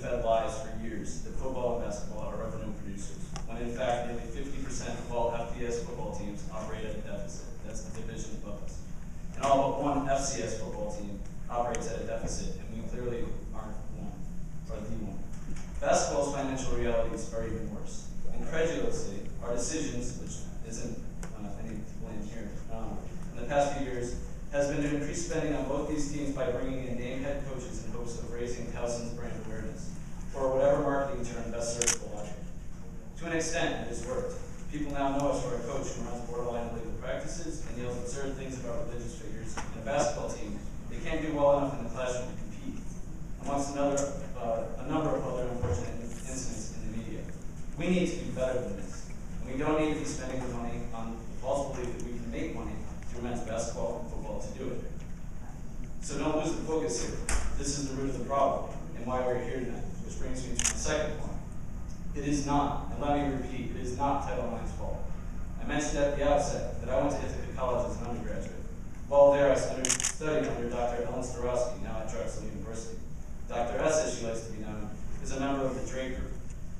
fed lies for years that football and basketball are revenue producers, when in fact nearly 50% of all FBS football teams operate at a deficit. That's the division above us. And all but one FCS football team operates at a deficit, and we clearly aren't one, or the one. Basketball's financial realities are even worse. Incredulously, our decisions, which isn't any to blame here, in the past few years, has been to increase spending on both these teams by bringing in name head coaches in hopes of raising Towson's brand awareness, or whatever marketing term best serves the logic. To an extent, it has worked. People now know us for a coach who runs borderline illegal practices and yells absurd things about religious figures. In a basketball team, they can't do well enough in the classroom to compete, amongst a number of other unfortunate incidents in the media. We need to do better than this, and we don't need to be spending the money on the false belief that we can make money through men's basketball and football to do it. So don't lose the focus here. This is the root of the problem and why we're here tonight, which brings me to my second point. It is not, and let me repeat, it is not Title IX's fault. I mentioned at the outset that I went to Ithaca College as an undergraduate. While there, I studied under Dr. Ellen Starosky, now at Drexel University. Dr. S, as she likes to be known, is a member of the Drake Group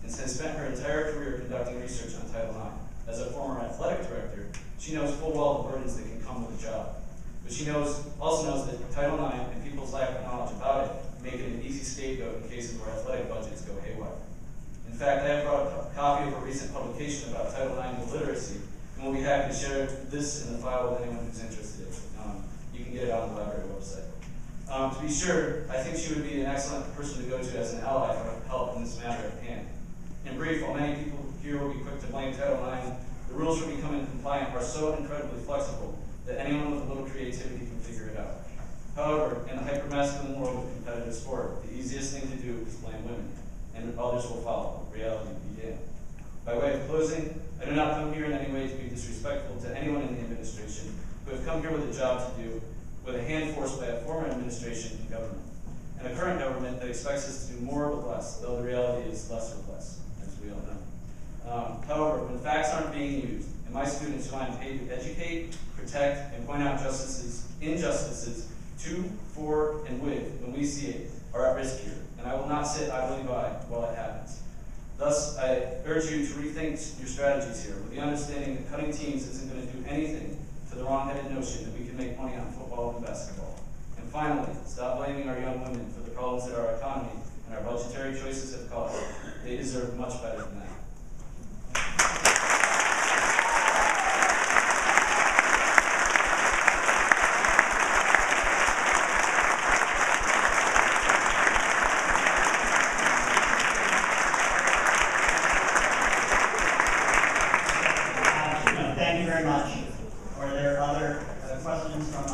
and has spent her entire career conducting research on Title IX. As a former athletic director, she knows full well the burdens that can come with a job. But she also knows that Title IX and people's lack of knowledge about it make it an easy scapegoat in cases where athletic budgets go haywire. In fact, I have brought a copy of a recent publication about Title IX literacy, and we'll be happy to share this in the file with anyone who's interested. You can get it on the library website. To be sure, I think she would be an excellent person to go to as an ally for help in this matter at hand. In brief, while many people here will be quick to blame Title IX, the rules for becoming compliant are so incredibly flexible that anyone with a little creativity can figure it out. However, in the hyper-masculine world of competitive sport, the easiest thing to do is blame women, and others will follow. Reality began. By way of closing, I do not come here in any way to be disrespectful to anyone in the administration who have come here with a job to do, with a hand forced by a former administration and government, and a current government that expects us to do more with less, though the reality is less with less, as we all know. However, when facts aren't being used, and my students who I'm paid to educate, protect, and point out injustices to, for, and with, when we see it, are at risk here, and I will not sit idly by while it happens. Thus, I urge you to rethink your strategies here, with the understanding that cutting teams isn't going to do anything to the wrong-headed notion that we can make money on football and basketball. And finally, stop blaming our young women for the problems that our economy and our budgetary choices have caused. They deserve much better than that. Thank you very much. Are there other questions from